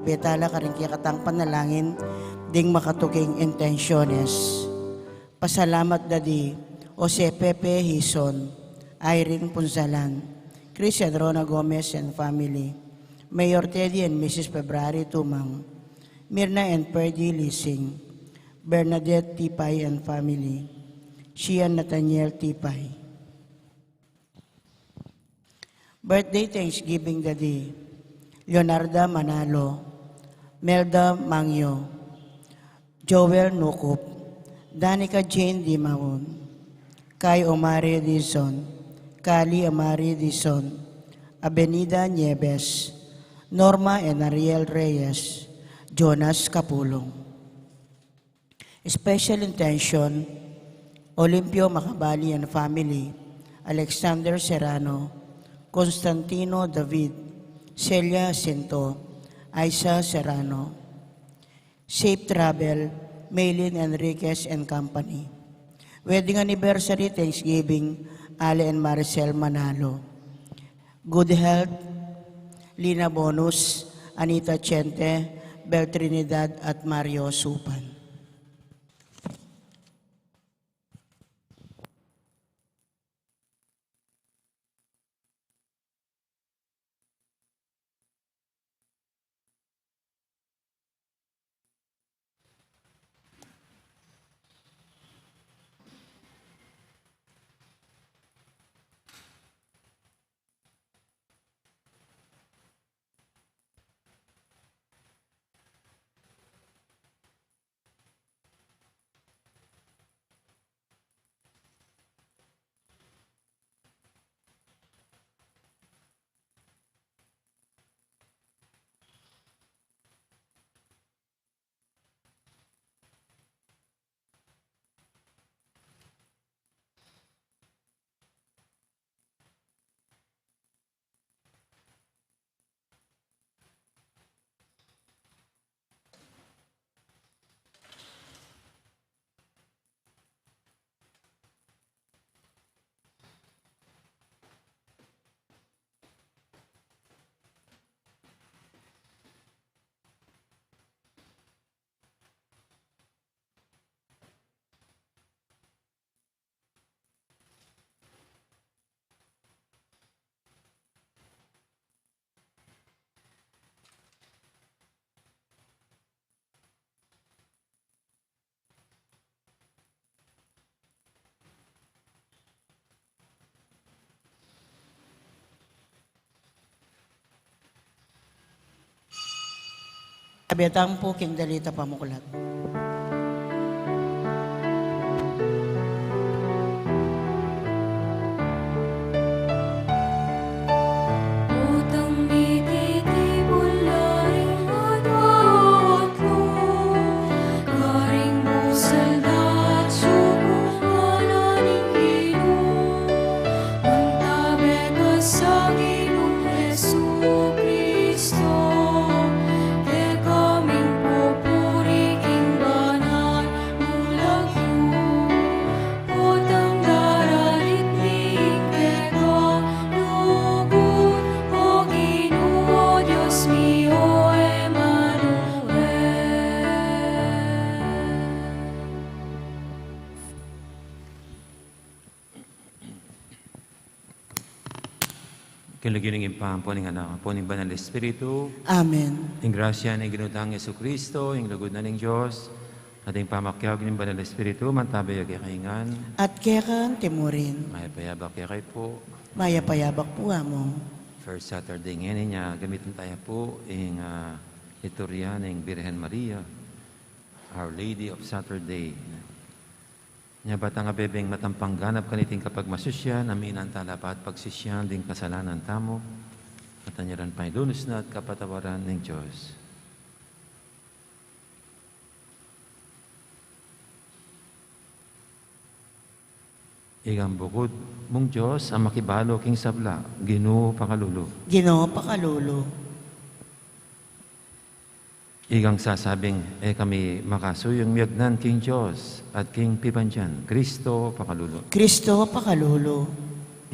betala ka rin katang panalangin, ding makatuking intensyones. Pasalamat dadi, Jose Pepe Hison, Irene Punzalan, Christian Rona Gomez and family, Mayor Teddy and Mrs. February Tumang, Mirna and Perdi Lising, Bernadette Tipay and family, Shian Nathaniel Tipay. Birthday Thanksgiving Daddy, Leonarda Manalo, Melda Mangyo, Joel Nukup, Danica Jane Dimaon, Kai Omari Dizon, Kali Amari Dizon, Avenida Nieves, Norma and Ariel Reyes, Jonas Capulong. Special intention, Olimpio Macabali and family, Alexander Serrano, Constantino David, Celia Sinto, Aisa Serrano. Safe travel, Maylin Enriquez and company. Wedding anniversary, Thanksgiving, Ale and Maricel Manalo. Good health, Lina Bonus, Anita Chente, Bel Trinidad at Mario Supan. Abetang po king dalita pamuklat. Kinugining impampo ng anak po ng Banal Espiritu. Amen. Ang grasya ng ginutang Yesu Kristo, ang lugod na ng Diyos, at ang pamakyag ng Banal Espiritu, mantabay ang kakaingan. At kekan timurin, Maya payabak kay po. maya payabak po amo. First Saturday ngayon niya, gamitin tayo po ang liturya ng Birhen Maria, Our Lady of Saturday. Nya batang abebeng matampang ganap kaniting kapag masusyan, amin ang talapat pagsisyan ding kasalanan tamo, at anyaran pailunos na at kapatawaran ng Diyos. Igang bukod mong Diyos ang makibalo king sabla, Ginoo pakalulo. Ginoo pakalulo. Igang sasabing, kami makasuyong miyagnan king Diyos at king pipansyan, Kristo pakalulo. Kristo pakalulo.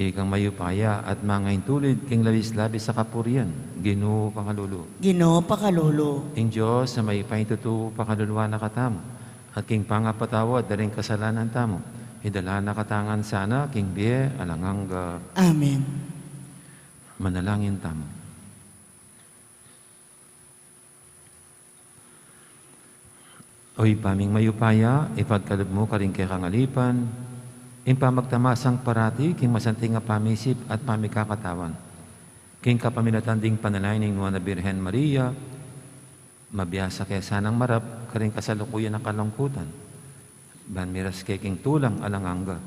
ikang mayupaya at mga intulid king labis-labis sa kapurian, Ginoo Pangalulu. Ginoo pakalulu. Ing Diyos sa may pahintutu pakaluluwa na katamo, at king pangapatawad daring kasalanan tamo, idala na katangan sana king biye alanganga. Amen. Manalangin tamo. Oy paming mayupaya, ipagkalog mo karing kay kangalipan, impamagtamasang parati, king masanting nga pamisip at pamikakatawan. King kapaminatanding panalain ng Nuana Birhen Maria, mabiyasa kaya sanang marap, karing kasalukuyan ng kalungkutan. Banmiras kay king tulang alanganga.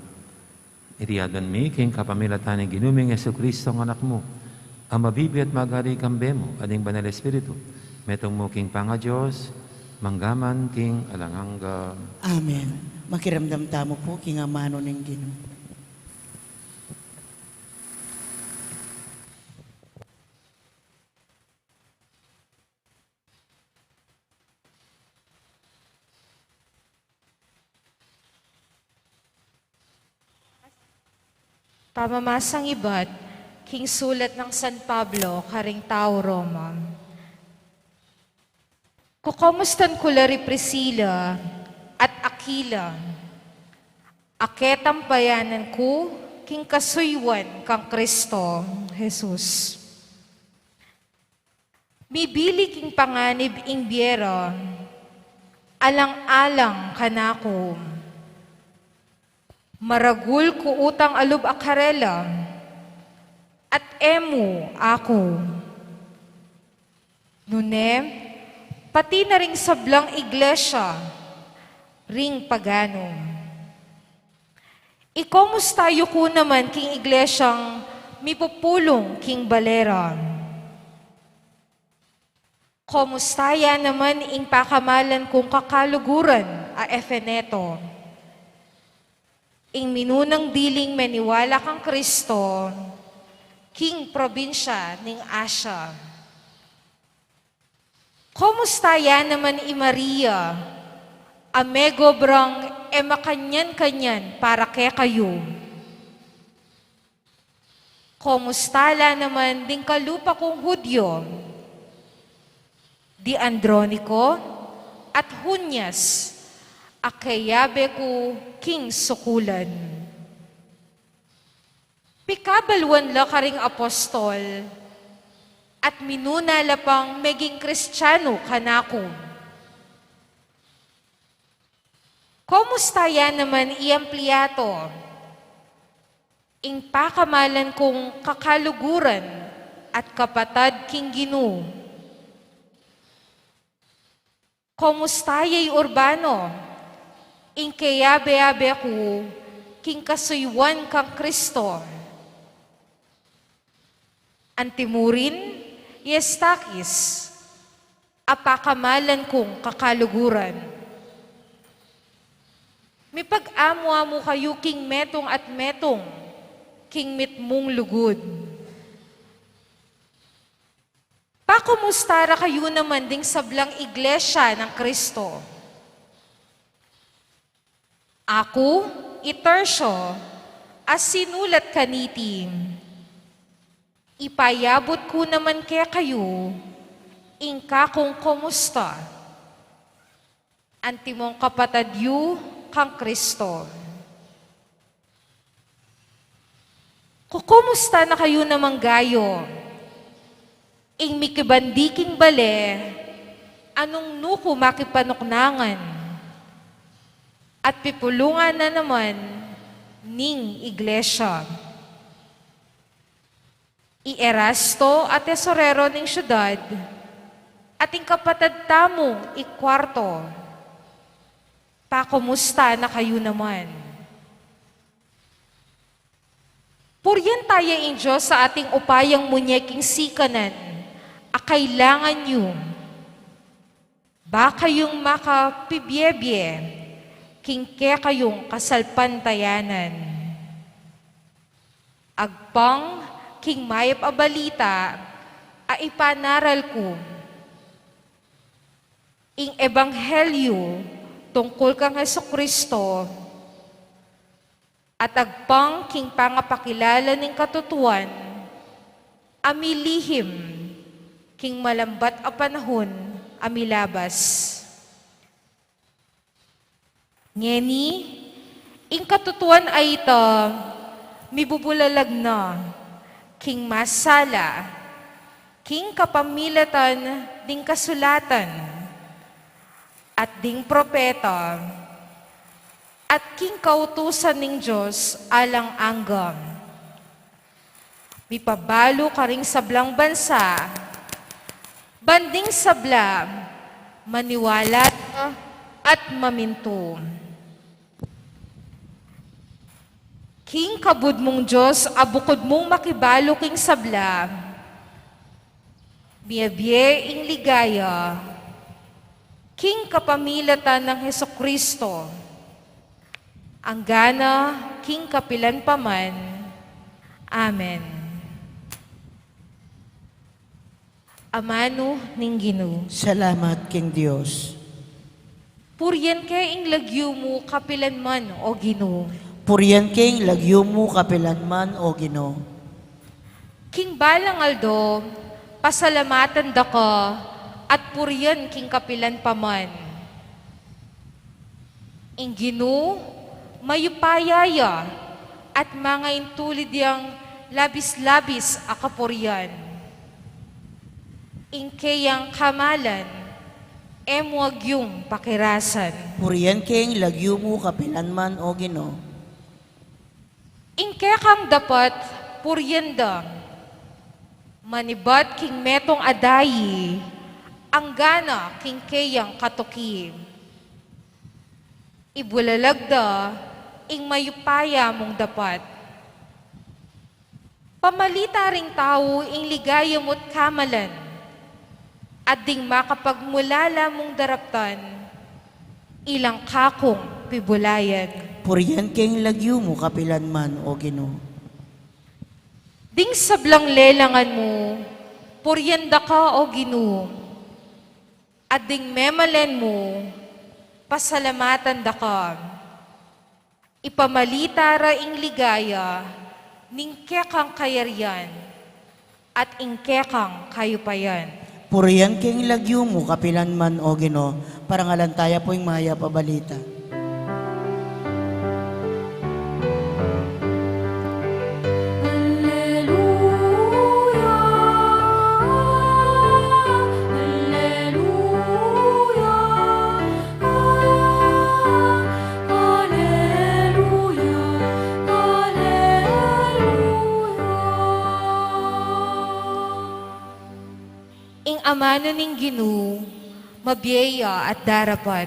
Iriyadan mi, king kapamilatan ng ginuming Yesu Kristo ang anak mo, ang mabibi at magari kambe mo, ading banal Espiritu, metong mo king panga Diyos, manggaman king alanganga. Amen. Makiramdam tamo po kingamano ng Ginoo. Pamamasang iba't, king sulat ng San Pablo, karing tao Roma. Kukamustan ko lari Priscilla at Aquila. Aketang bayanan ko, king kasuywan kang Kristo, Jesus. Mibili king panganib ing biyera, alang-alang kanako. Maragul ko utang alub akarela, at emu ako. Nunem, pati na ring sablang iglesia, ring pagano. Ikomustayo ko naman king iglesyang mipupulong king balera. Komustaya naman ing pakamalan kong kakaluguran a Efeneto. Ing minunang diling meniwala kang Kristo, king probinsya ning Asia. Komustaya naman i Maria, amegobrang makanyan-kanyan para kay kayo. Komustala naman ding kalupa kong Hudyo, di Andronico at Hunyas, akayabe ko king sukulan. Pikabalwan la karing apostol, at minuna lapang meging Kristiyano kanako. Komustaya naman iampliato, ing pakamalan kong kakaluguran at kapatad king Ginoo. Komustaya'y urbano, ing kayabe-abe ko, king kasuywan kang Kristo. Antimurin, Yestakis, apakamalan kong kakaluguran. Mipag-amwa mo kayo king metong at metong, king mitmong lugod. Pakumustara kayo naman ding sablang iglesia ng Kristo. Ako, Itersyo, as sinulat kaniti, ipayabot ko naman kaya kayo, ingka kung kumusta, antimong kapatadyo kang Kristo. Kukumusta na kayo namang gayo, ing mikibandiking bale, anong nuko makipanuknangan, at pipulungan na naman ning iglesia. I-Erasto at tesorero ning syudad, ating kapatad tamong ikwarto, pakumusta na kayo naman. Puryan tayo in Diyos sa ating upayang munyeking sikanan, kailangan nyo, ba kayong makapibyebye, kingke kayong kasalpantayanan. Agpang king mayap a balita, a ipanaral ko, ing ebanghelyo tungkol kang Hesukristo, at agpang king pangapakilala ning katutuan, amilihim, king malambat a panahon, amilabas. Ngeni, ing katutuan ay ito, mibubulalag na, king masala, king kapamilatan, ding kasulatan, at ding propeta, at king kautusan ning Diyos alang anggam. Mipabalo ka ring sablang bansa, banding sabla, maniwala at maminto. King kabud mong Diyos, abukod mong makibalo king sabla, biyabiye ing ligaya, king kapamilatan ng Hesukristo, ang gana, king kapilan paman. Amen. Amano ning Ginoo. Salamat, King Diyos. Puryan kay ing lagyo mo kapilan man o Ginoo. Puriyan king lagyo mo kapilanman o Ginoo. King balang aldo, pasalamatan da ka, at puryan king kapilan paman. Ing Ginoo, mayupayaya, at mga intulid yang labis-labis a kapuryan. Ing kayang kamalan, emuag yung pakirasan. Puriyan king lagyo mo kapilanman o Ginoo. Ing kekang dapat puryenda, manibat king metong adayi, ang gana king kayang katuki. Ibulalagda, ing mayupaya mong dapat. Pamalita ring tao ing ligaya mo't kamalan, at ding makapagmulala mong daraptan, ilang kakong pibulayan. Puriyan king lagyo mo kapilanman o Ginoo. Ding sablang lelangan mo, puryanda ka o Ginoo, at ding memalen mo, pasalamatan da ka. Ipamalita ra ing ligaya, ning kekang kayarian, at ing kekang kayupayan. Puriyan king lagyo mo kapilanman o Ginoo. Parangalan tayo po yung maya pabalita. Amano ning Ginoo, mabiyaya at darapat.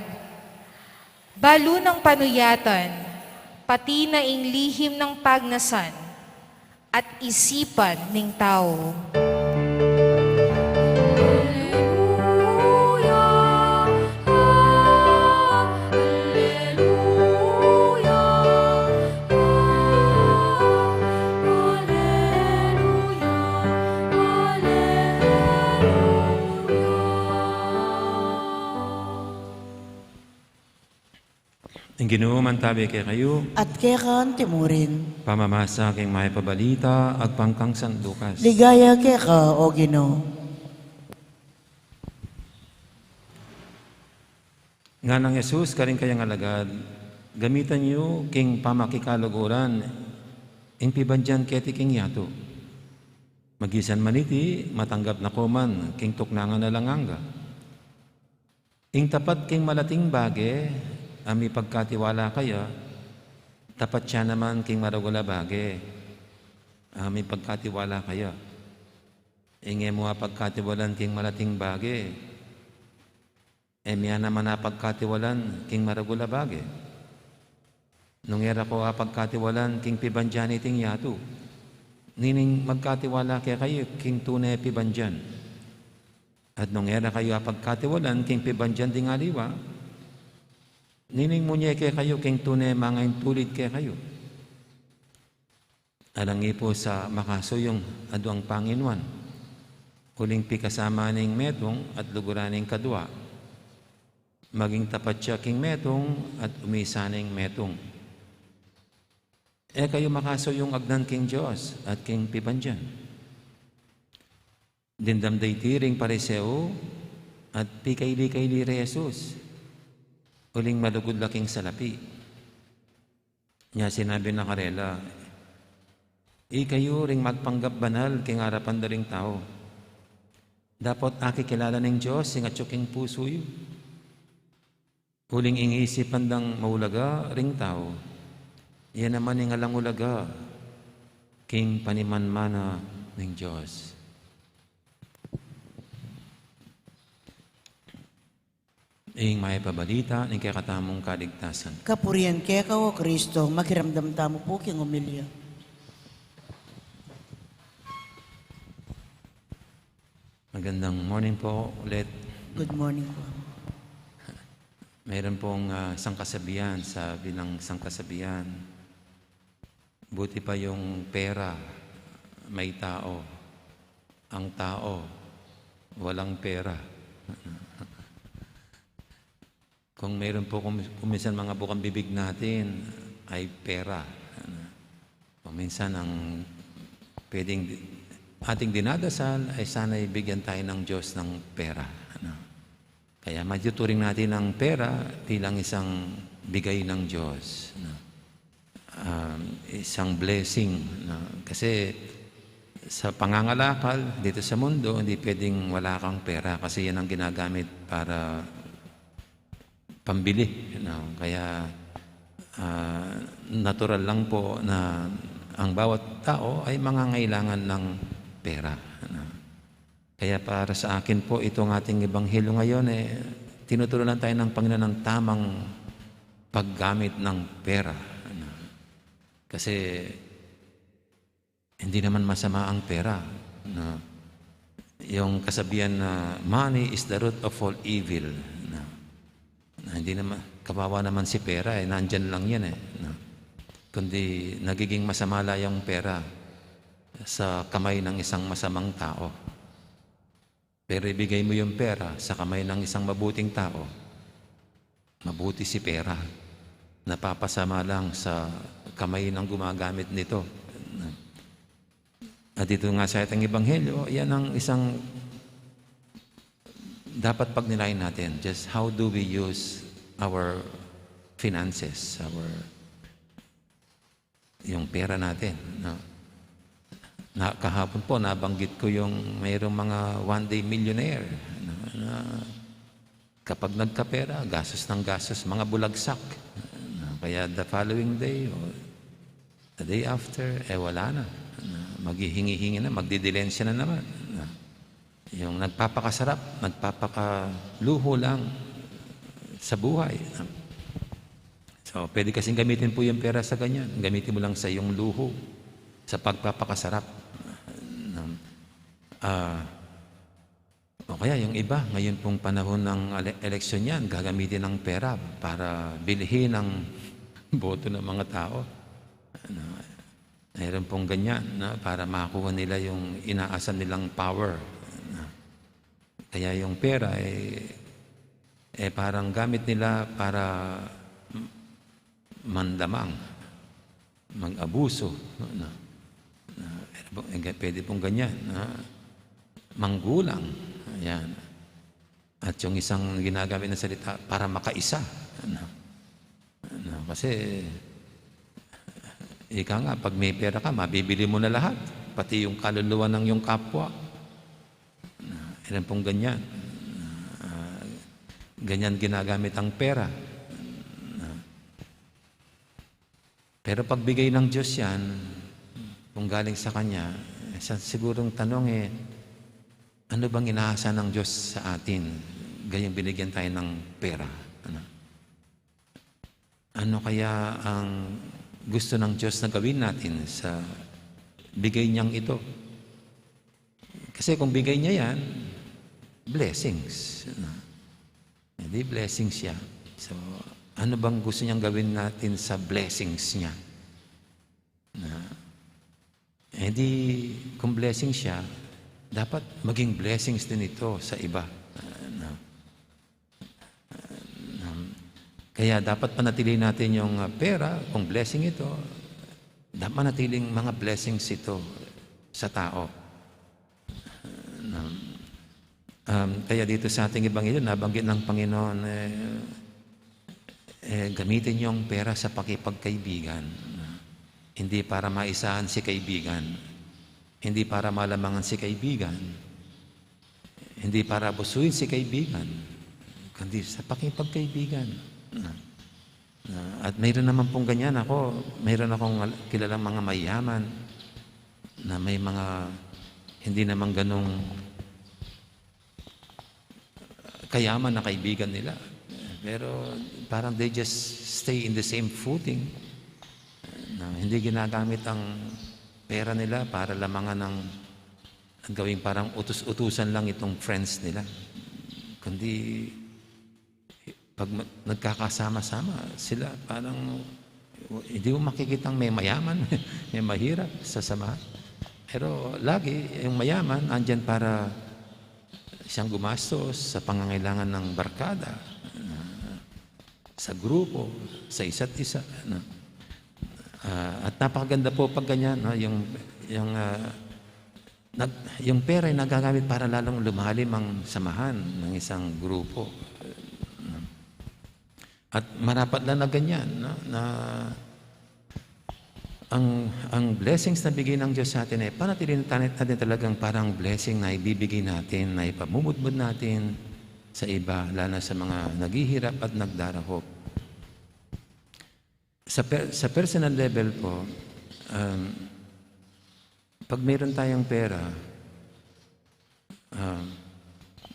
Balo ng panuyatan, pati na ing lihim ng pagnasan, at isipan ning tao. Ang Ginoo man tabi kay kayo, At kekan timurin. pamamasa king may pabalita, agpangkang sandukas. Ligaya keka o Ginoo. Nga ng Yesus, karing kayang alagad, gamitan niyo king pamakikaluguran, ing pibandyan keti king yato. Magisan maniti, matanggap na kuman, king tuknangan na langanga. Ing tapat king malating bage, ami pagkatiwala kaya, tapat siya naman king maragula bage, ami pagkatiwala kaya. Inge mo pagkatiwalan king malating bage, miya naman na pagkatiwalan king maragula bage. Nung era ko pagkatiwalan king pibandyan iting yato, nining magkatiwala kaya kayo king tunay pibandyan. At nung era kayo pagkatiwalan king pibandyan ding aliwa, nining munye kaya kayo, king tunay mga intulid kaya kayo. Alangi po sa makasuyong aduang Panginoon, huling pikasama ning metong at luguran ning kadwa. Maging tapat siya king metong at umisa ning metong. kayo makasuyong agnan king Diyos at king pibanjan. Dindamday tiring pareseo at pikay-likay re Jesus. Uling malugod laking salapi. Niya sinabi na karela, kayo ring magpanggap banal king harapan daring tao. Dapat akikilala ng Diyos sing atsuking puso yu. Uling ingisipan dang maulaga ring tao. Yan naman yung alang ulaga king panimanmana ng Diyos. Ing may pabalita ng kakatamong kaligtasan. Kapurian kaya ka o Kristo, makiramdam tamo po king umilya. Magandang morning po ulit. Good morning po. Mayroon pong sangkasabihan sa bilang sangkasabihan. Buti pa yung pera, may tao. Ang tao, walang pera. Kung mayroon po kuminsan mga bukang bibig natin ay pera. Kuminsan ang pwedeng ating dinadasal ay sana'y bigyan tayo ng Diyos ng pera. Kaya matuturing natin ang pera bilang isang bigay ng Diyos. Isang blessing. Kasi sa pangangalakal dito sa mundo, hindi pwedeng wala kang pera kasi yan ang ginagamit para pambili. Kaya natural lang po na ang bawat tao ay mangangailangan ng pera. Kaya para sa akin po, itong ating ebanghelyo ngayon, tinuturuan tayo ng Panginoon ng tamang paggamit ng pera. Kasi hindi naman masama ang pera. Yung kasabihan na money is the root of all evil. Hindi naman, kawawa naman si pera, nandyan lang yan . Kundi nagiging masama lang yung pera sa kamay ng isang masamang tao. Pero ibigay mo yung pera sa kamay ng isang mabuting tao, mabuti si pera, napapasama lang sa kamay ng gumagamit nito. At dito nga sa ating ebanghelyo, yan ang isang dapat pagnilayan natin. Just how do we use our finances, yung pera natin. Kahapon po, nabanggit ko yung mayroong mga one-day millionaire na kapag nagkapera, gastos ng gastos, mga bulagsak. Kaya the following day, o the day after, wala na. Maghihingi-hingi na, magdidilensya na naman. Yung nagpapakasarap, nagpapakaluho lang sa buhay. So, pwede kasing gamitin po yung pera sa ganyan. Gamitin mo lang sa iyong luho, sa pagpapakasarap. O kaya yung iba, ngayon pong panahon ng eleksyon yan, gagamitin ng pera para bilhin ang boto ng mga tao. Mayroon pong ganyan para makakuha nila yung inaasan nilang power. Kaya yung pera parang gamit nila para manlamang, mag-abuso. Pwede pong ganyan. Manggulang. Ayan. At yung isang ginagamit na salita para makaisa. Kasi ika nga, pag may pera ka, mabibili mo na lahat. Pati yung kaluluwa ng yung kapwa. Ilan pong ganyan. Ganyan ginagamit ang pera. Pero pagbigay ng Diyos yan, kung galing sa Kanya, sigurong tanong ano bang inaasa ng Diyos sa atin? Ganyang binigyan tayo ng pera. Ano kaya ang gusto ng Diyos na gawin natin sa bigay niyang ito? Kasi kung bigay niya yan, blessings. Hindi blessings siya. So, ano bang gusto niyang gawin natin sa blessings niya? Hindi, kung blessing siya, dapat maging blessings din ito sa iba. Kaya dapat panatilihin natin yung pera, kung blessing ito, manatiling mga blessings ito sa tao. Kaya dito sa ating Ebanghelyo, nabanggit ng Panginoon, gamitin yung pera sa pakipagkaibigan. Hindi para maisahan si kaibigan. Hindi para malamangan si kaibigan. Hindi para abusuin si kaibigan. Kundi sa pakipagkaibigan. At mayroon naman pong ganyan mayroon akong kilalang mga mayaman na may mga hindi naman ganong kayaman na kaibigan nila. Pero parang they just stay in the same footing. Hindi ginagamit ang pera nila para lamangan ng gawing parang utus-utusan lang itong friends nila. Kundi pag nagkakasama-sama sila, parang hindi mo makikitang may mayaman, may mahirap sa samahan. Pero lagi, yung mayaman, andyan para siyang gumastos sa pangangailangan ng barkada, sa grupo, sa isa't isa. At napakaganda po pag ganyan, yung pera ay nagagamit para lalong lumalim ang samahan ng isang grupo. At marapat lang na ganyan, na ang blessings na bigay ng Diyos sa atin ay panatilin natin talagang parang blessing na ibibigay natin, na ipamumudmud natin sa iba, lalo sa mga naghihirap at nagdarahop. Sa personal level po, pag mayroon tayong pera,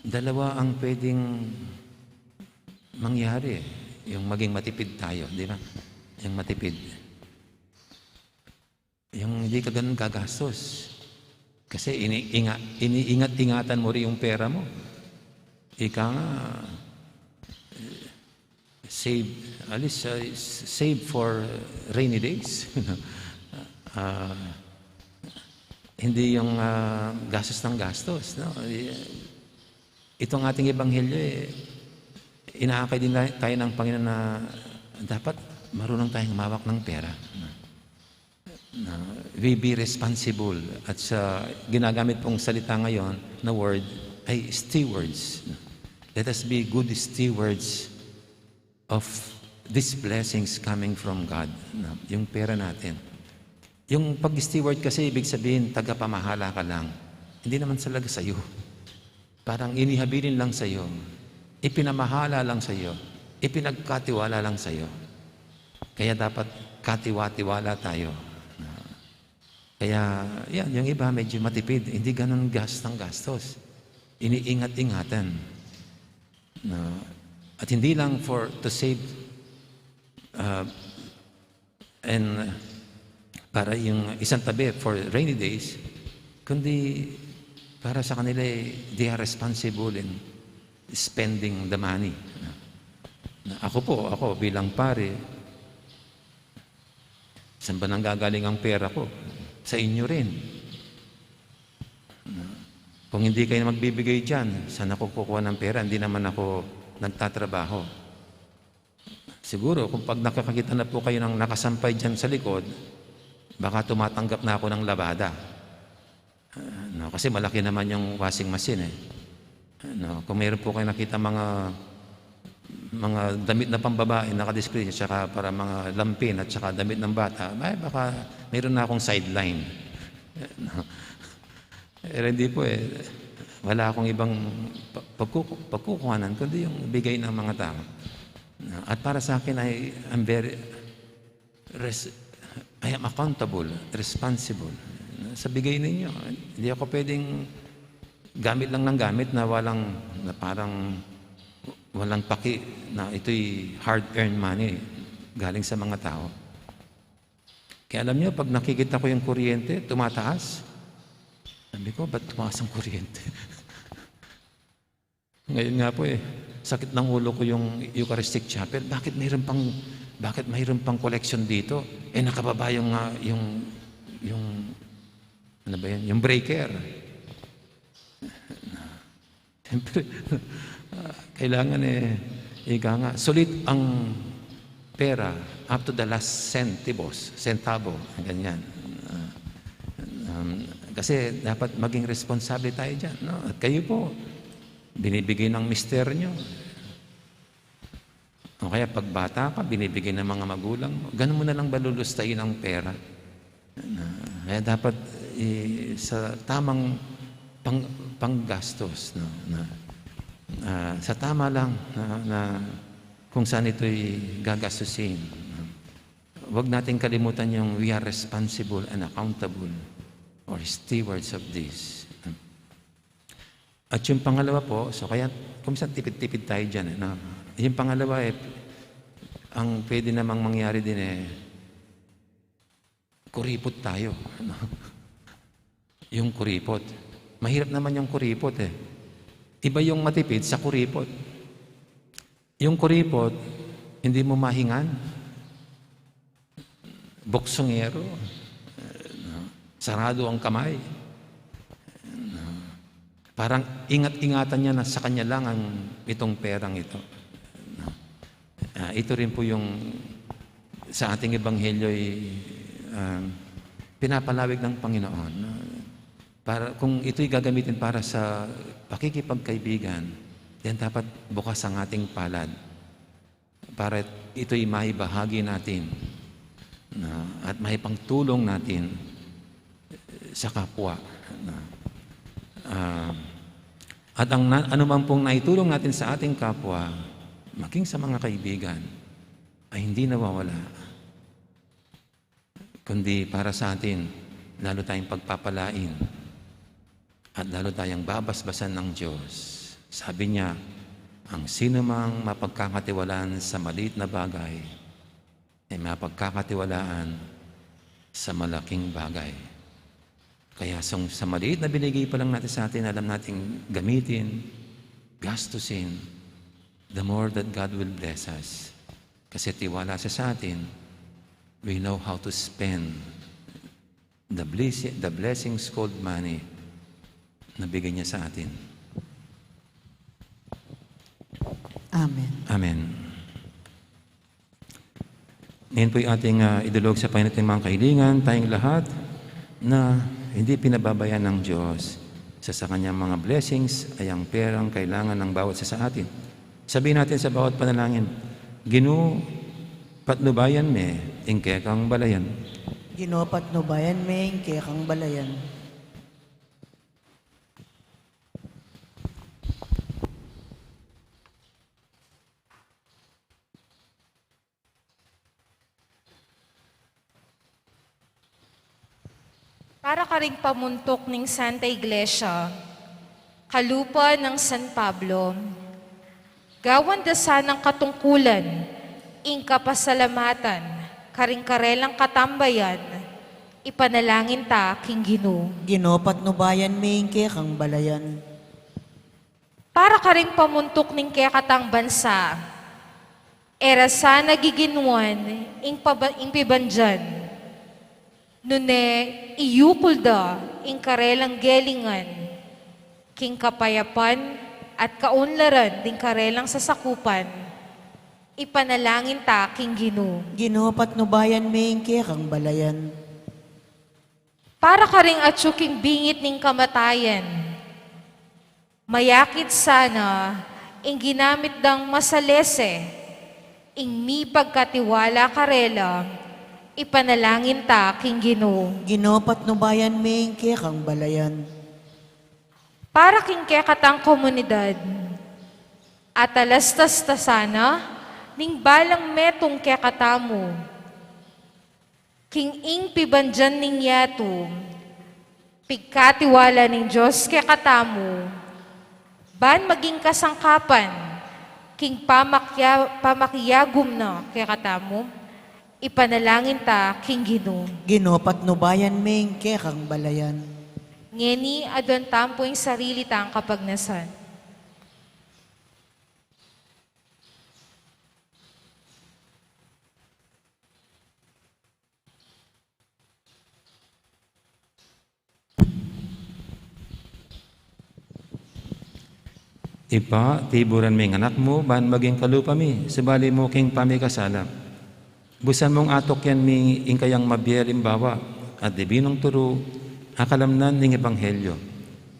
dalawa ang pwedeng mangyari. Yung maging matipid tayo, di ba? Yung matipid. Yung hindi ka ganun gagastos. Kasi iniingat-ingatan mo rin yung pera mo. Ika nga, save for rainy days. Hindi yung gastos ng gastos. No? Itong ating Ebanghelyo, inaakay din tayo ng Panginoon na dapat marunong tayong humawak ng pera. We be responsible. At sa ginagamit pong salita ngayon na word ay stewards. Let us be good stewards of these blessings coming from God. Yung pera natin. Yung pag-steward kasi ibig sabihin tagapamahala ka lang. Hindi naman talaga sa'yo. Parang inihabilin lang sa'yo. Ipinamahala lang sa iyo. Ipinagkatiwala lang sa iyo. Kaya dapat katiwa-tiwala tayo. Kaya, yan, yung iba medyo matipid. Hindi ganun gastos. Iniingat-ingatan. At hindi lang to save and para yung isang tabi for rainy days, kundi para sa kanila they are responsible in spending the money. Ako bilang pare, saan ba nanggagaling ang pera ko? Sa inyo rin. Kung hindi kayo magbibigay dyan, saan ako kukuha ng pera? Hindi naman ako nagtatrabaho. Siguro, kung pag nakakakita na po kayo ng nakasampay dyan sa likod, baka tumatanggap na ako ng labada. Kasi malaki naman yung washing machine kung mayroon po kayo nakita mga damit na pambabae nakadisplay at saka para mga lampin at saka damit ng bata, baka mayroon na akong sideline. Hindi po wala akong ibang pagkukuhanan kundi yung bigay ng mga tao. At para sa akin I am accountable, responsible sa bigay ninyo. Hindi ako pwedeng gamit lang ng gamit na parang walang paki na ito'y hard-earned money galing sa mga tao. Kaya alam niyo, pag nakikita ko yung kuryente, tumataas. Sabi ko, ba't tumaas ang kuryente? Ngayon nga po sakit ng ulo ko yung Eucharistic Chapel. Bakit mayroon pang collection dito? Nakababa yung ano ba yan? Yung breaker. Siyempre, kailangan ika nga, sulit ang pera up to the last centavo, ganyan. Kasi dapat maging responsable tayo dyan. No? At kayo po, binibigay ng mister nyo. O kaya pag bata ka, binibigay ng mga magulang mo. Ganun mo na lang balulustayin ang pera. Kaya dapat sa tamang panggastos, no? Sa tama lang na kung saan ito'y gagastusin. Huwag natin kalimutan yung we are responsible and accountable or stewards of this. At yung pangalawa po, so kaya kung saan tipid-tipid tayo dyan. Yung pangalawa ang pwede namang mangyari din kuripot tayo. Yung kuripot. Mahirap naman yung kuripot Iba yung matipid sa kuripot. Yung kuripot, hindi mo mahingan. Boksongero. Sarado ang kamay. Parang ingat-ingatan niya na sa kanya lang itong perang ito. Ito rin po yung sa ating ebanghelyo pinapalawig ng Panginoon. Para, kung ito'y gagamitin para sa pakikipagkaibigan, then dapat bukas ang ating palad para ito'y maibahagi natin at maipangtulong natin sa kapwa. At ang anuman pong naitulong natin sa ating kapwa, maging sa mga kaibigan, ay hindi nawawala. Kundi para sa atin, lalo tayong pagpapalain at lalo tayong babasbasan ng Diyos. Sabi niya, ang sino mang mapagkakatiwalaan sa maliit na bagay ay mapagkakatiwalaan sa malaking bagay. Kaya sa maliit na binigay pa lang natin sa atin, alam nating gamitin, gastusin, the more that God will bless us. Kasi tiwala siya sa atin, we know how to spend the blessings called money na bigay niya sa atin. Amen. Amen. Ngayon po yung ating idulog sa Panginoon nating mga kaibigan, tayong lahat na hindi pinababayan ng Diyos sa kanyang mga blessings ay ang perang kailangan ng bawat isa sa atin. Sabihin natin sa bawat panalangin, Ginoo, patnubayan me, ingke kang balayan. Ginoo patnubayan me, ingke kang balayan. Para ka ring pamuntok ng Santa Iglesia, kalupa ng San Pablo, gawan dasa ng katungkulan, ingka pasalamatan, karing-karelang katambayan, ipanalangin ta king Ginoo. Ginoo patnubayan me, ingke kang balayan. Para ka ring pamuntok ng kekatang bansa, era sa nagiginuan, ing pibandyan, nune iyukulda ing karelang gelingan, king kapayapan at kaunlaran ding karelang sasakupan, ipanalangin ta king Ginoo. Ginoo patnubayan me, ingke kang balayan. Para ka ring atsuking bingit ning kamatayan, mayakit sana ing ginamit dang masalese, ing mi pagkatiwala karela, ipanalangin ta king Ginoo. Ginoo patnubayan me, ingke kang balayan. Para king kekatang komunidad, at alastas ta sana, ning balang metong kekatamo, king ing pibandyan ning yato, pigkatiwala ning Diyos kekatamo, ban maging kasangkapan, king pamakyagum na kekatamo, ipanalangin ta king Ginoo. Ginoo patnubayan me, ingke kang balayan. Ngeni adon tampo yung sarili tang kapagnasan. Ipa, tiburan mi anak mo, ban maging kalupa mi, sabali mo king pamikasalam. Busan mong atok yan mi ingkayang mabiyalimbawa at dibinong turo akalamnan ning ebanghelyo.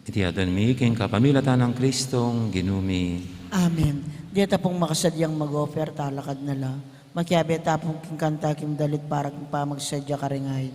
Iti adon mi king kapamilatan ng Kristong ginumi. Amen. Diyata pong makasadyang mag-offer, talakad na la. Magkiabi tapong king kanta kim dalit para king pamagsadya karingayin.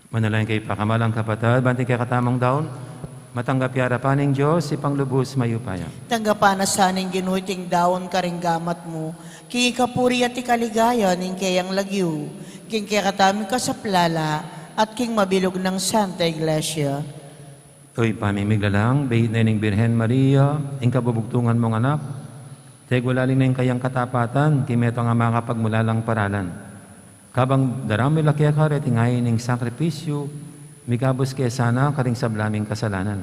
Manalangin kay pakamalang kapatid, banting kay katamang daon, matanggap yara paning Diyos, ipanglubos mayupaya. Tanggapan na saning ginuiting daon karinggamat mo, king kapuri at ikaligaya ning kayang lagyu, king kaya katami ka sa plala, at king mabilog ng Santa Iglesia. Uy, pamimiglalang, bahit na ning Birhen Maria, ing kabubugtungan mong anak, tegwalaling na ing kayang katapatan, kimeto nga makapagmulalang paralan. Kabang darami lakya ka retingay ning sakripisyo, migabos kaya sana karing sablaming kasalanan.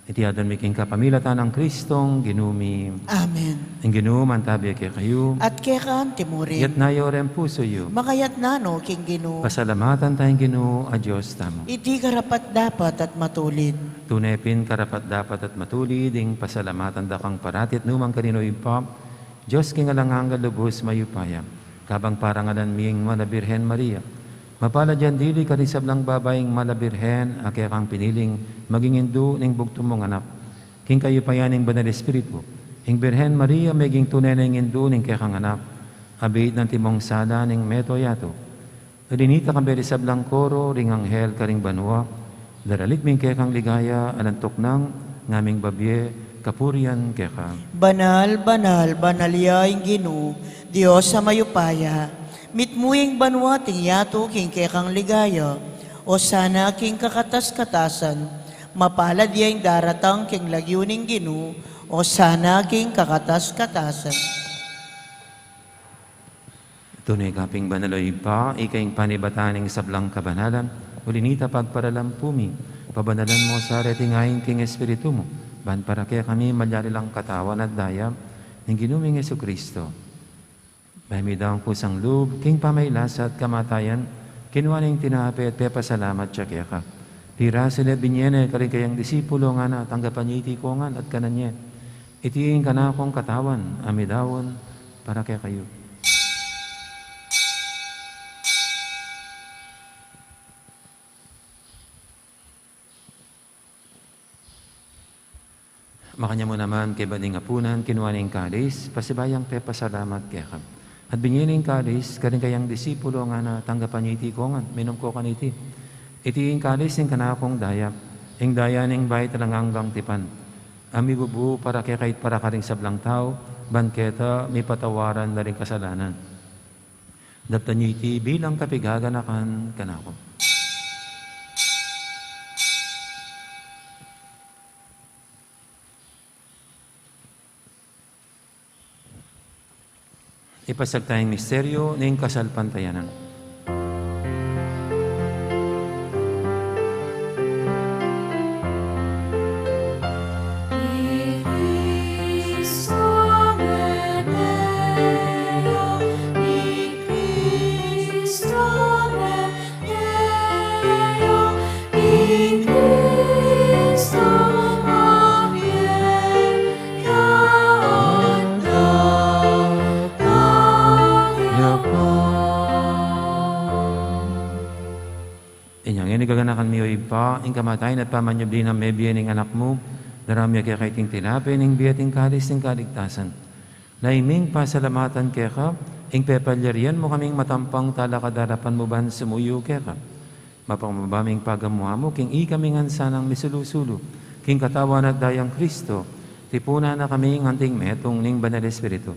Iti adon miking kapamilatan ng Kristong ginumi. Amen. Ang ginuman tabi kaya kayo, At kaya ka timurin, yat na yorem puso yo. makayat nano king ginu, Pasalamatan tayong Ginoo, a Diyos tamo. iti karapat dapat at matulid. Tunepin karapat dapat at matulid, ing pasalamatan da kang paratit numang kanino ipap, Diyos king alangang lubos mayupaya, kabang parangalan ming Malabirhen Maria. Mapala dyan dili karisab lang babaying Malabirhen, akya kang piniling maging indu ning bugtong mong anak. King kayo pa yan ing Banal Espiritu. Ing Birhen Maria, maging tunay na ing indu ning kaya kang anak. Abid ng timong sala ning meto yato. Adinita kang berisab lang koro, ring anghel karing banwa. Daralit ming kaya kang ligaya, alantok nang ngaming babye, kapurian kaya kang. Banal, banal, banalya ing ginu, Diyos sa mayupaya, mitmuying banwating yato king kekang ligaya, o sana king kakatas-katasan, mapalad yung daratang king lagyuning ginu, o sana king kakatas-katasan. Tunay kaping banaloy pa, ikaing panibataning sablang kabanalan, ulinita pagparalampumi, pabanalan mo sa retingayin king Espiritu mo, ban para kaya kami malyari lang katawan at daya, ng ginuming Yesu Kristo. Bahimi daw ang pusang loob, king pamaylas at kamatayan, kinuwaning tinahapi at pepasalamat siya kaya ka. Tira sila binyene, karing kayang disipulo nga na, tanggapan niya iti kongan at kananya. Itiing ka na akong katawan, amidawon, para kaya kayo. Makanya mo naman kay baning apunan, kinuwaning kalis, pasibayang pepasalamat kaya ka. At binyining kalis, karing kayang disipulo nga na tanggapan niya iti kongan, minom ko kaniti. Itiing kalis ng kanakong daya, ing daya ning bahay talanganggang tipan. Ami bubu para kay kahit para karing sablang tao, banketa, may patawaran na rin kasalanan. Daptan niyo iti bilang kapigaganakan kanako. Ipasag tayong misteryo ng kasalpantayanan. Inyang inigaganakan miyo ipa, ing kamatayin at pamanyabli ng mebiyan ng anak mo, daramya kaya kaiting tinapin, ing biyating kalis ng kaligtasan. Naiming pasalamatan kaya ka, ing pepalyarian mo kaming matampang talakadarapan mo ban sumuyo kaya ka. Mapamabaming pagamuha mo, king ikaming ansanang misulusulo, king katawan at dayang Kristo, tipuna na kaming anting metong ning banal Espiritu.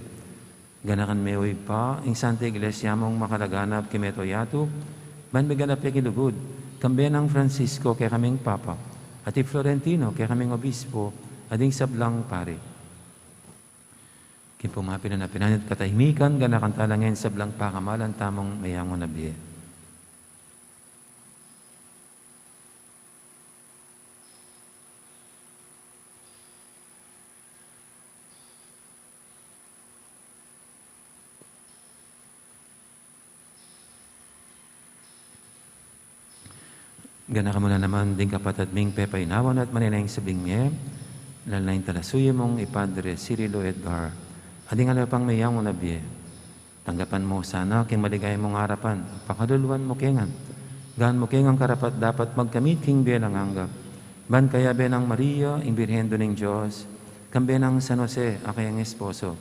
Ganakan miyo ipa, ing Santa Iglesia mong makalaganap kimeto yato, ban biganap ya kilugod, kambe ng Francisco kaya kaming Papa, at Florentino kaya kaming Obispo, ading sablang pare. Kinpumapin na pinanit katahimikan, ganakan talangin sablang pakamalan tamong mayangon na biye. Gana ka muna naman din kapatid ming pepainawan at maninayang sabing niya, lalaing talasuya mong ipadre Cirilo Edgar, ading ano pang mayang mo na biye. Tanggapan mo sana king maligay mong harapan, pakaduluan mo kengan. Gaan mo kengang karapat dapat magkamit king biye ng anggap. Ban kaya benang Maria, ing Birhen do ng Diyos, kambe ng San Jose, akayang esposo.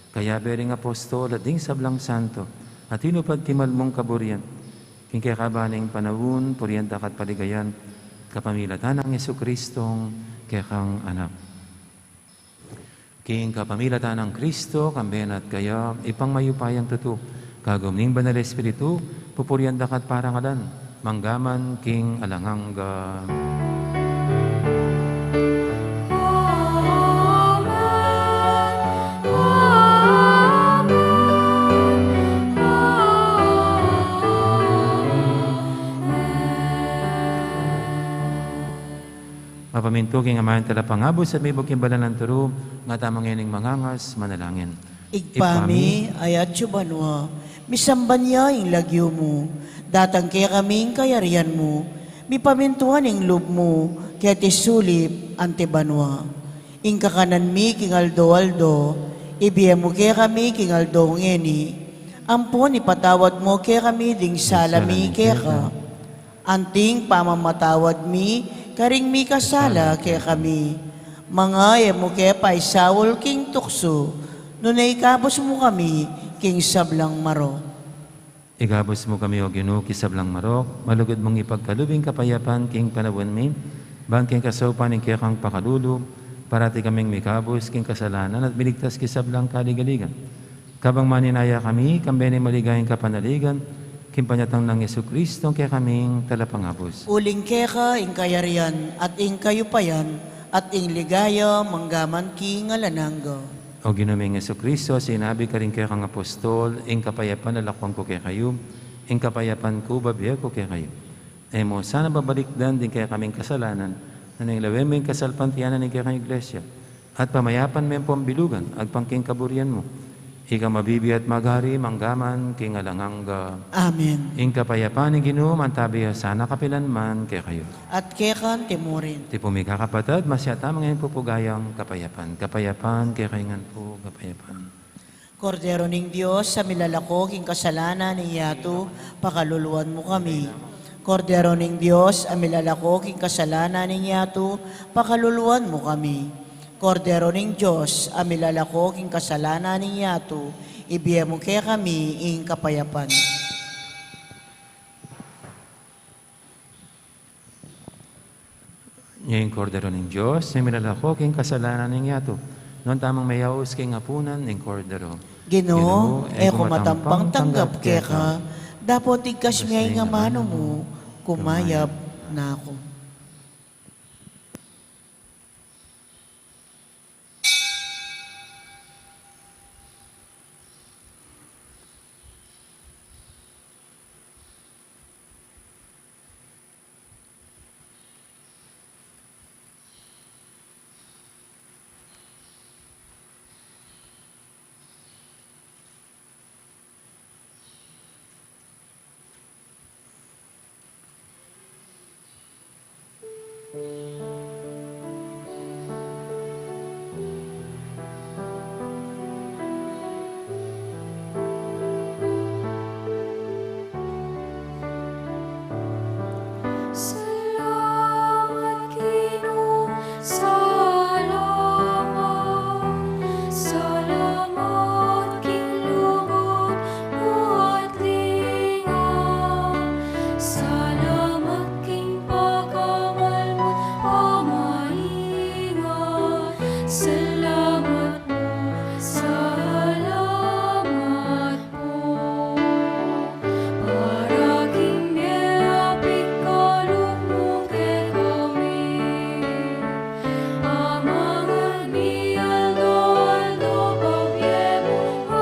Kaya bering apostol at ding sablang santo, at hinupad kimal mong kaburian. King kaya kabaning panawun, puryanta kat paligayan, kapamilatan ng Yesu Kristong kaya kang anak. King kapamilatan ng Kristo, kamben at kaya, ipang mayupayang tuto, kagumning banal Espiritu, pupuryanta kat parangalan, manggaman king alangangga. Mapaminto king amayan talapangabos at may buking balan ng turo, nga tamang ining mangangas, manalangin. Igpami, ayat banwa, misamban niya ing lagyo mo, datang kaya kaming kayarian mo, mipamintuan ing loob mo, kaya tisulip ante banwa. Ing kakanan mi king aldo, ibiya mo kaya kami king aldo ngeni, ampon ipatawad mo kaya kami ding salami kaya ka, anting pamamatawad mi, karing mi kasala kaya kami, mga mo kaya paisawol king tukso, nunay kabos mo kami king sablang maro. Igabos mo kami o Ginoo kisablang marok, malugod mong ipagkalubing kapayapan king panawin min, ban king kasopan ing kaya kang pakalulog, parati kaming mikabos king kasalanan at biligtas kisablang kaligaligan. Kabang maninaya kami, kambene maligayang kapanaligan, kimpanyatang ng Yesu Kristo, kaya kaming talapangabos. Uling keka ing kayarian at ing kayupayan at ing ligaya manggaman king alananggo. O ginuming Yesu Kristo, sinabi ka rin kaya kang apostol, ing kapayapan nalakwang ko kaya kayo, ing kapayapan ko babiya ko kaya kayo. E mo, sana babalikdan din kaya kaming kasalanan, na nilawin mo yung kasalpantiyanan ng kaya kang iglesia, at pamayapan mo yung pambilugan, agpangking kaburian mo. Ika mabibi at magari, manggaman, king alangangga. Amen. Ing kapayapaan ni Ginoo, mantabi sana kapilan man kaya kayo. At kekan timurin. Ti pumika kapatid, masyata mga pupugayang kapayapan. Kapayapan, kaya kaingan po, kapayapan. Kordero ning Diyos, sa milalako king kasalanan ni yato, pakaluluan mo kami. Kordero ning Diyos, ang milalako king kasalanan ni yato, pakaluluan mo kami. Kordero ning Diyos, ang milalako king kasalanan ni yato, ibiya mo kaya kami ing kapayapan. Ngayong kordero ng Diyos, na milalako king kasalanan ng yato. Noon tamang mayaos king apunan ng kordero. Ginoo, kumatampang tanggap kaya ka, dapat ikas miyay nga mano mo, kumayap na ako. Salamat Ginoo, salamat. Salamat Kinlugod buhat lingaw. Salamat king pagkamalmot pamaingat. Salamat po, salamat po. Para king niapit kalugmok kami. Amangan mi aldo pagyemuhan.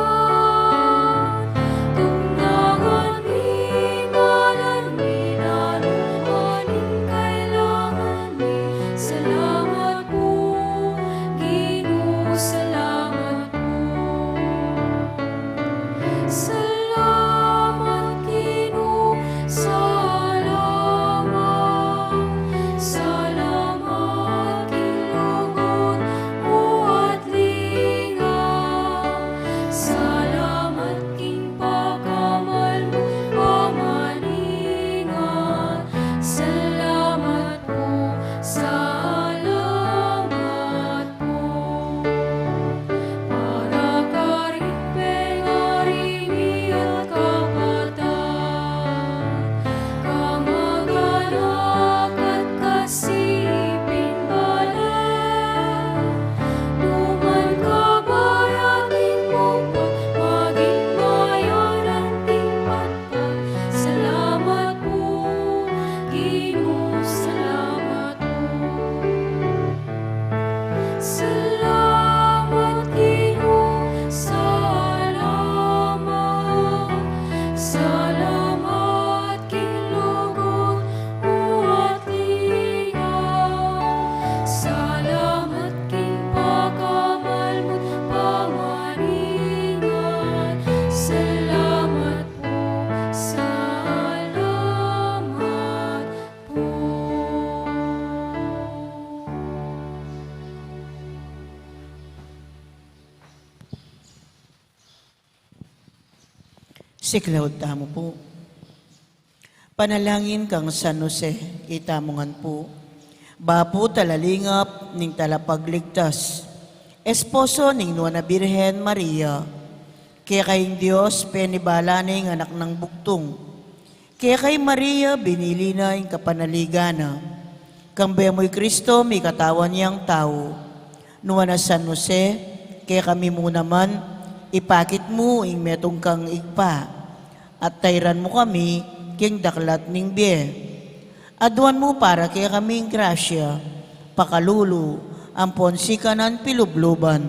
Tunggangan mi ngalan mi nanumaning kailangan mi. Salamat po, Ginoo, salamat po. Salamat Ginoo, salamat. Salamat Kinlugod buhat lingaw. Salamat king pagkamalmot pamaningat. Salamat po, salamat po. Para karipeng arimi at kapatan, kamag-anak at kasiping balan. Duman kabayan ting pupot, maging bayan ang ting patpat. Salamat po, Ginoo, salamat po. Salamat Ginoo, salamat. Salamat Kinlugod buhat lingaw. Salamat king pagkamalmot pamaningat. Salamat po, salamat po. Siklaod tamo po. Panalangin kang San Jose, itamongan po. Bapo talalingap ning talapagligtas. Esposo ning Nuana Birhen Maria. Kaya kayong Diyos, penibala ning anak ng buktong. Kaya kay Maria, binili na yung kapanaligana. Kambe mo'y Kristo, may katawan niyang tao. Nuana San Jose, kaya kami mo naman, ipakit mo ing metong kang igpa. At tayran mo kami, king daklat ning biye. Aduan mo para kaya kaming grasya, pakalulu, ampon sikanan pilubluban.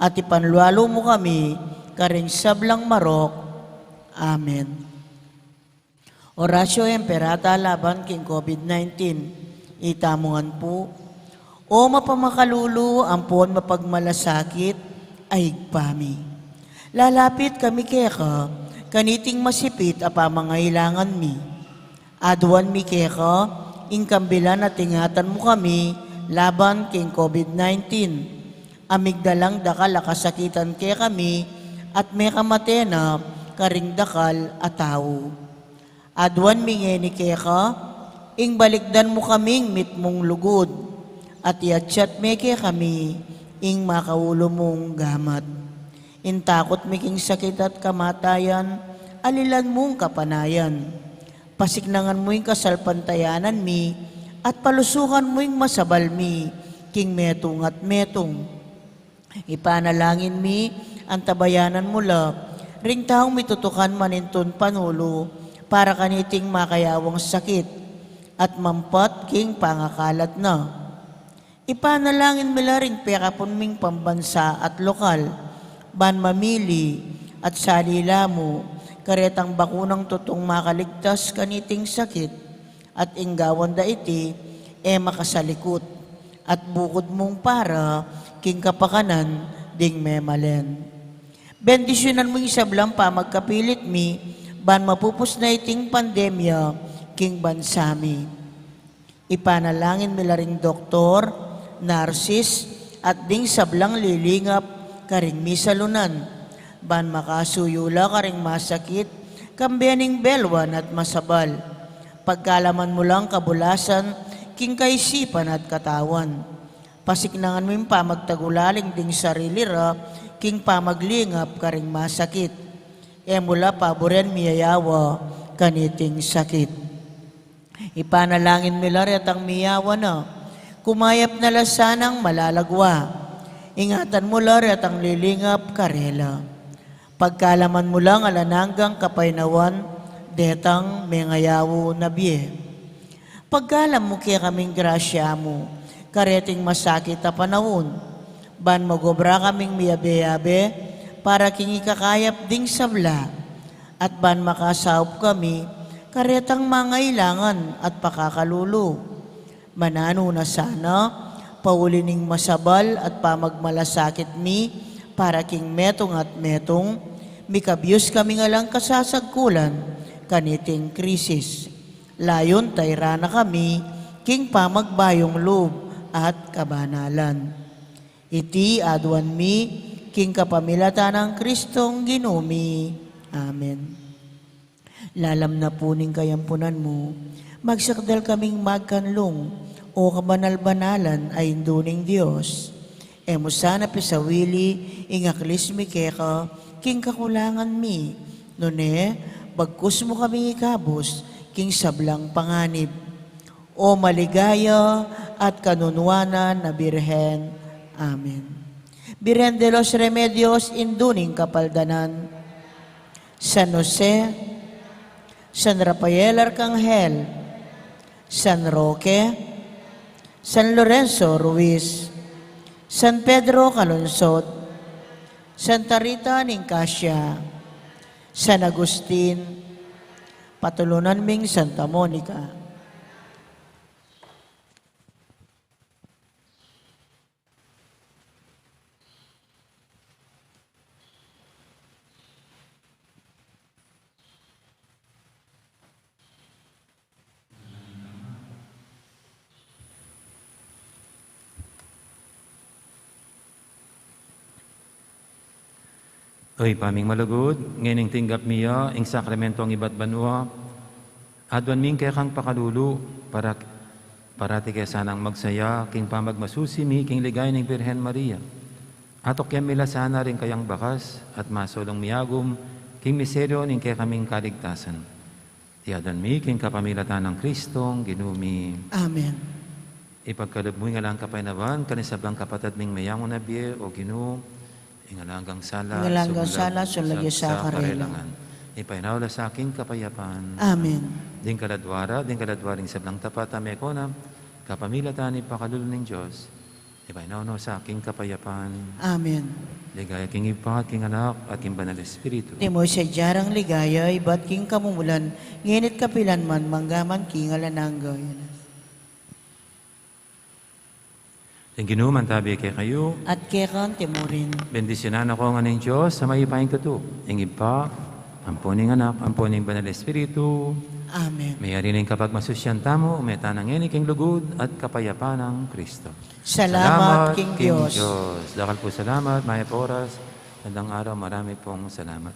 At ipanlualo mo kami, karing sablang marok. Amen. Orasyo Emperata laban king COVID-19. Itamongan po. O mapamakalulu, ampon mapagmalasakit, ay igpami. Lalapit kami keka, kaniting masipit apa mangailangan mi. Aduan mi keka, ingkambilan at ingatan mo kami, laban king COVID-19. Amigdalang dakal akasakitan ke kami, at may kamatena, karing dakal at tao. Aduan mi ngeni keka, ing balikdan mo kaming mitmong lugod, at iatsyat me ke kami, ing makaulo mong gamat. Intakot miking sakit at kamatayan, alilan mong kapanayan. Pasignangan mo yung kasalpantayanan mi, at palusukan mo yung masabal mi, king metong at metong. Ipanalangin mi, ang tabayanan mula, ring taong mitutukan maninton panulo, para kaniting makayawang sakit, at mampat king pangakalat na. Ipanalangin mila ring perapon ming pambansa at lokal, ban mamili at salila mo, karetang bakunang tutong makaligtas kaniting sakit, at inggawan da iti, makasalikot, at bukod mong para, king kapakanan, ding memalen. Bendisyonan mo yung sablang pa magkapilit mi, ban mapupus na iting pandemya, king bansami. Ipanalangin mi ring doktor, narsis, at ding sablang lilingap, karing misalunan. Ban makasuyula karing masakit, kambianing belwan at masabal. Pagkalaman mo lang kabulasan, king kaisipan at katawan. Pasiknangan mo yung pamagtagulaling ding sarili ra, king pamaglingap karing masakit. Mula paboren miyayawa, kaniting sakit. Ipanalangin milari at ang miyawa na, kumayap na lasanang malalagwa. Ingatan mo lari at ang lilingap karela. Pagkalaman mo lang alananggang kapaynawan, detang mengayawo na biye. Pagkalam mo kaya kaming grasya mo, kareting masakit na panahon, ban magobra kaming miyabe-yabe, para king ikakayap ding sabla, at ban makasaup kami, karetang mangailangan at pakakalulo. Manano na sana, paulining masabal at pamagmalasakit mi, para king metong at metong, mikabyos kami nga lang kasasagkulan, kaniting krisis. Layon tayrana kami, king pamagbayong loob at kabanalan. Iti adwan mi, king kapamilatan ng Kristong ginumi. Amen. Lalam na puning kayampunan mo, magsakdal kaming magkanlong, o kabanal-banalan ay induning Diyos. Emo sana pisawili, ingaklis mi keka, king kakulangan mi, nune, bagkus mo kaming ikabos, king sablang panganib. O maligaya at kanunwanan na Birhen. Amen. Birhen de los Remedios, induning kapaldanan. San Jose, San Rafael Arcangel, San Roque, San Lorenzo Ruiz, San Pedro Calonsod, Santa Rita Nicasia, San Agustin, Patulunan ming Santa Monica. Oy, paming malugod, ngayon tinggap miya, ing sakramento ang iba't banwa, adwan ming kaya kang pakalulu, para ti kaya sanang magsaya, king pamagmasusi mi, king ligay ng Birhen Maria. Ato kaya mila sana rin kayang bakas, at masolong miyagom, king miseryo ning kaya kaming kaligtasan. Ti adwan mi, king kapamilatan ng Kristong ginumi. Amen. Ipagkalab mo nga lang kapaynawan, kanisablang kapatid ming mayang na biye o ginum, ingalanggang sala, sulagya sa karelangan. Ipainaw sa aking kapayapan. Amen. Ding kaladwaring sablang tapat ameko na kapamilatan ipakalulo ng Diyos. Ipainaw sa aking kapayapan. Amen. Ligaya king ipa, king anak, at king banal espiritu. Timoy sa jarang ligaya, iba't king kamumulan, nginit kapilan man, manggaman king alananggoy. Ding ginuman tabi kay kayo. At kekan timurin. Bendisyonan ako nga ng Diyos sa may ipaing kato. Ing ipa, amponing anak, amponing banal espiritu. Amen. Mayari rin kapag masusyan tamo, umeta ng king lugod at kapayapan ng Kristo. Salamat, King Diyos. Dakal po salamat, maya po oras. Gandang araw, marami pong salamat.